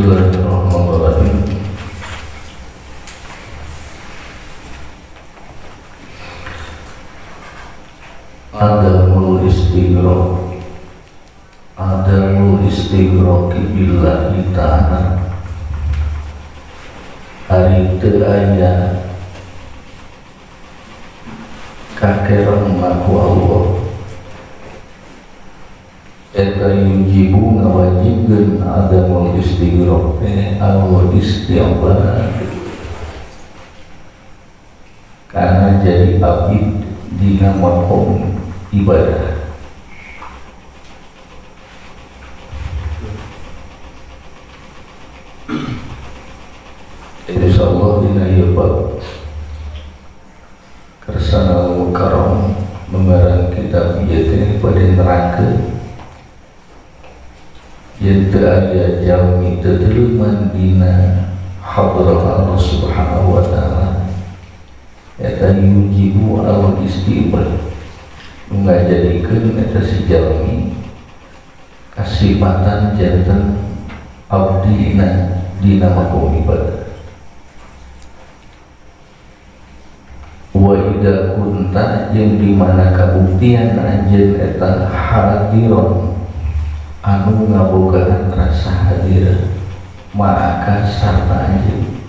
Bismillahirrahmanirrahim. Adamul istighraq billahi ta'ala. Ari teu aya kakereng ngaku Allah eta yujibu ngawajibkeun adamul istighraq al istighfar karena jadi abid dina makom ibadah. Insyaallah dina ieu bab kersana mukarram mengarang kitab ieu teh pada nerangkeun yen teu aya jalmi teu teuleman dina hadrah Allah Subhanahu wa taala eta yujibu al istighfar ngajadikeun eta si jalmi kasifatan janten abdina dina makom ibadah. Wa idza kunta jeung di mana kabuktian anjeun eta hadiron anu ngabogaan rasa hadir maka sarta anjeun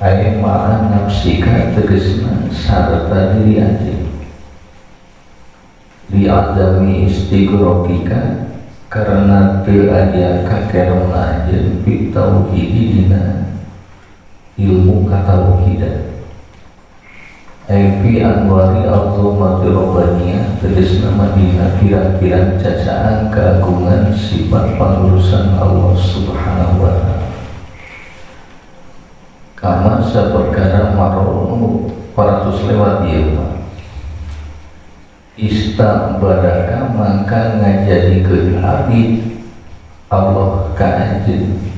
aya ma'a nafsika tegasna sarta diri anjeun li adami istighraqika karena teu aya kakereng anjeun fi tauhid dina ilmu katauhidan ay fi anwari azamati rabbaniyah tegasna madina pirang-pirang cacaan keagungan sifat pangurusan Allah Subhanahu wa ta'ala kama saperkara maronu 400 lewat ieu mah istabadaka mangka ngajadikeun abid Allah ka anjeun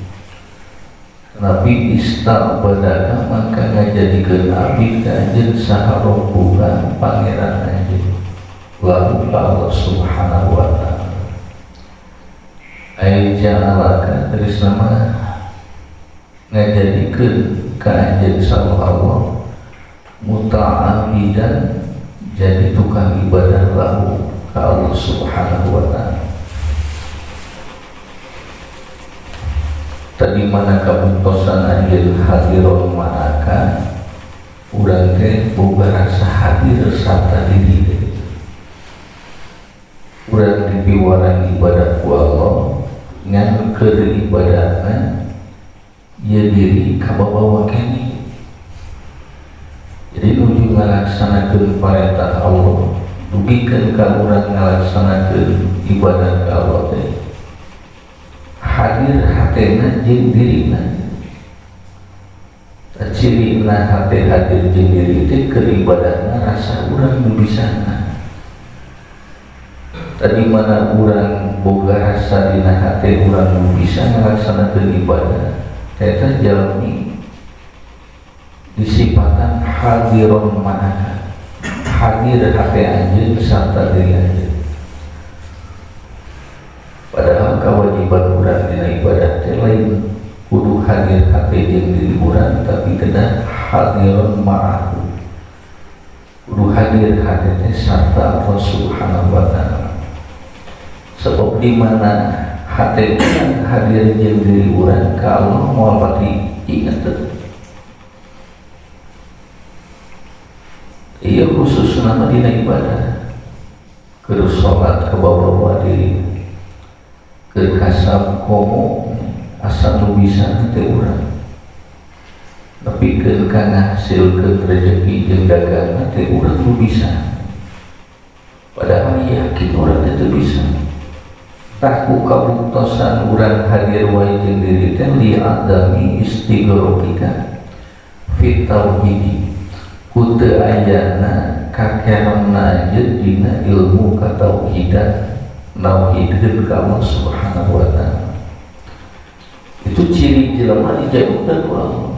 Nabi istabadaka maka ngajadikeun abid ka anjeun saha rabbuka pangeran anjeun lahu Allah Subhanahu wa ta'ala ay ja'alaka tegas nama ngajadikeun ka anjeun saha Allah muta'abidan jadi tukang ibadah lahu ka Allah Subhanahu wa ta'ala. Tadi mana kabuntosan anjeun hadiron ma'aka urang teh boga rasa hadir sarta diri urang dipiwaran ibadah ku Allah ngan keur ibadahna ieu diri kabawa keneh jadi nuju ngalaksanakeun parentah Allah dugikeun ka urang ngalaksanakeun ibadah ka Allah teh hadir hatena jeung dirina cirina hate hadir jeung diri teh keur ibadahna rasa urang nu bisana tadi mana urang boga rasa dina hate urang nu bisa ngalaksanakeun ibadah eta jalmi disifatan hadiron ma'aka hadir hate anjeun sarta diri anjeun. Padahal kewajiban urang dina ibadah teh lain kudu hadir hate jeung diri urang tapi kena hadiron ma'ahu kudu hadir hate teh sarta Allah Subhanahu wa ta'ala sebab di mana hate urang hadir jeung diri urang ka Allah moal pati inget teh ieu khususna dina ibadah keur salat ka bawa diri keur kasab komo asal nu bisa teh urang tapi keur ngahasilkeun rezeki jeung dagang teh urang nu bisa padahal yakin urang teh bisa tah ku kabuktosan urang hadir wae jeung diri teh li adami istighraqika fit tauhid ku teu ayana kakerengna anjeun dina ilmu katauhidan nauhidkeun ka Allah Subhanahu wa ta'ala itu ciri jelema dijauhkeun ku Allah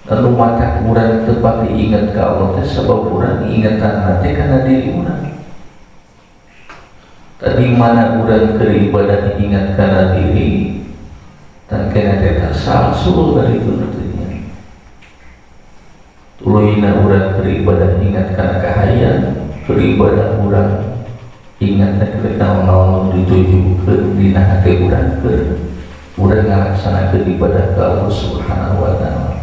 lalu mata urang teu pati inget ka Allah teh sebab urang ingetan teh kana diri urang tadi mana urang keur ibadah ingat kana diri dan kena teh salsul dari itu nantinya tuluina urang keur ibadah ingat kana kahayang keur ibadah urang ingat teh naon-naon ditujukeun dina hati urang keur urang ngalaksanakeun ibadah ka Allah Subhanahu wa taala.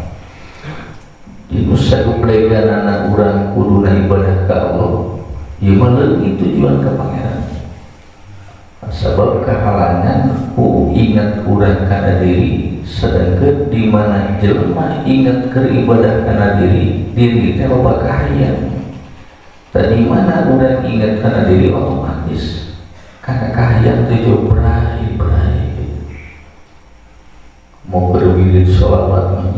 Di nusa peleganana urang kuduna ibadah ka Allah ieu mah leuwih tujuan ka pangeran. Sebab kehalangan ku ingat urang kana diri sedangkan di mana jelema ingat keur ibadah kana diri teh loba kahayang. Tadi mana urang ingat kana diri otomatis kana kahayang teh jauh berai mau berwirid sholawat mah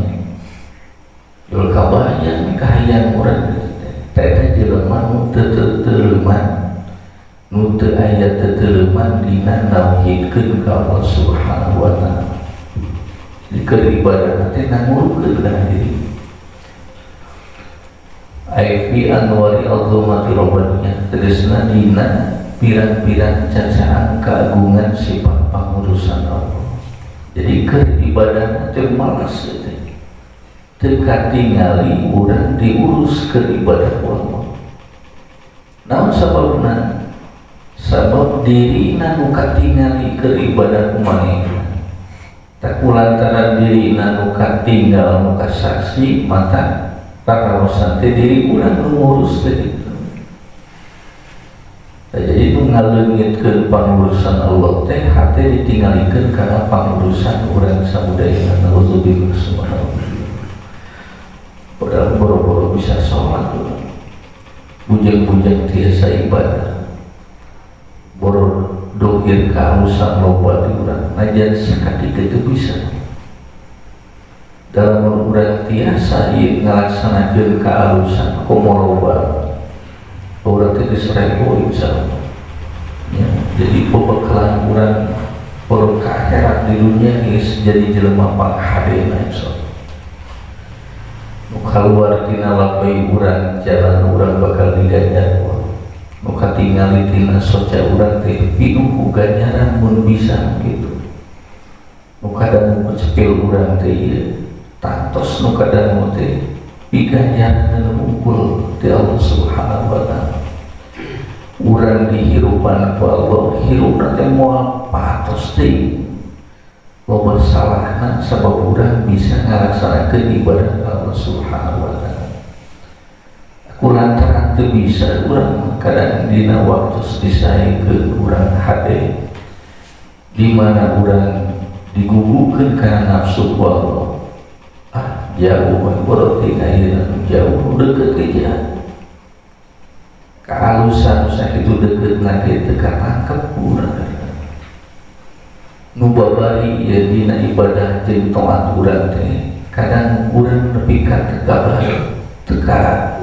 jauh kabayang kahayang urang teh jelema nu teu teuleman nu teu aya teteuleman dina nauhidkeun ka Allah Subhanahu wa taala. Keur ibadah teh nangurukeun kana diri. Aifi anwari azamati rabbana tegasna dina pirang-pirang cacaan keagungan sifat pangurusan Allah. Jadi keur ibadah teh malas teh. Teu katingali urang diurus keur ibadah Allah. Naon sababna? Sabab diri nu katingali keur ibadah kumanehna tak kulantaran diri nu katinggal nu kasaksi mata kakarosan teh diri urang nu ngurus teh kitu. Jadi nu ngaleungitkeun pangurusan Allah teh hate ditinggalikeun kana pangurusan urang samudaya nauzubillah subhanallah. Padahal boro-boro bisa sholat bujang-bujang tiasa ibadah boro dohir kausan loba di urang najan sakatika itu bisa dalam urang tiasa ieu ngalaksanakeun kaalusan komo loba urang teh geus rebo insyaallah ya, jadi pembekalan urang poro ka akhirat di dunia geus jadi jelema panghadena insyaallah nu kaluar tina lapai urang jalan urang bakal diganjar nu katingali tina soca urang teh pinuh ganjaran mun bisa kitu. Nu kadangu cepil urang teh ieu tantos nu kadangu teh piganjaran nu unggul ti Allah Subhanahu wa taala. Urang dihirupan ku Allah hirupna teh moal patos teh. Loba salahna sabab urang bisa ngalaksanakeun ibadah Allah Subhanahu wa taala. Kulantaran teu bisa urang kadang dina waktu disaekeun urang hade di mana urang digugukeun kana nafsu ku Allah jauh berarti ayeuna jauh deukeut ge jahat kaalusan sakitu deukeut nanti teu katangkep urang nu babari ieu dina ibadah jeung taat urang teh kadang urang nepi ka teu kabar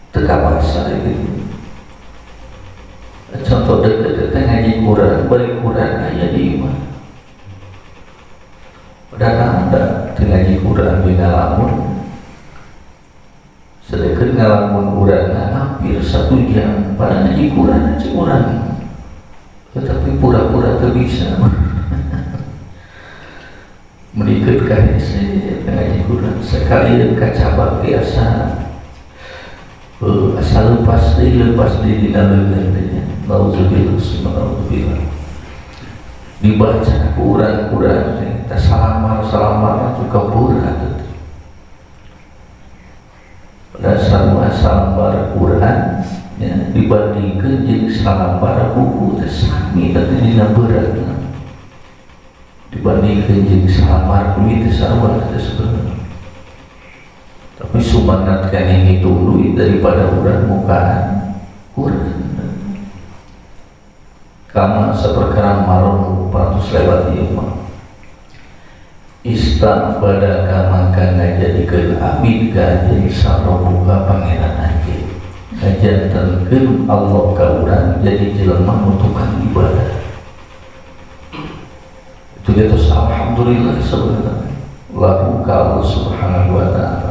teka bahasa itu contoh deket ngaji Quran balik Quran aya di imah padahal ada ngaji Quran di ngalamun sedeket ngalamun Quran hampir 1 jam pada ngaji Quran aja Quran tetapi pura-pura teu bisa menikut kahese ngaji Quran sekali kacabak biasa asal lepas di dalam dirinya nauzubillah subhanallah dibaca Quran kita salamar juga berat pada salamar Quran ya, dibandingkan jeung salamar buku teh sami tadi dina berat dibandingkan jeung salamar kulit teh sarua teh sebenarnya. Tapi sumanat kan yang itu dulu daripada urang mukaan Quran kama seperkara maron 400 lewat ieu mah istabada kama kana jadikeun abid ka jadi sarobuka pangeran anjeun ngajantenkeun Allah ka urang jadi jelema nu tukang ibadah itu geus alhamdulillah sebenarnya lahu ka Allah Subhanahu wa taala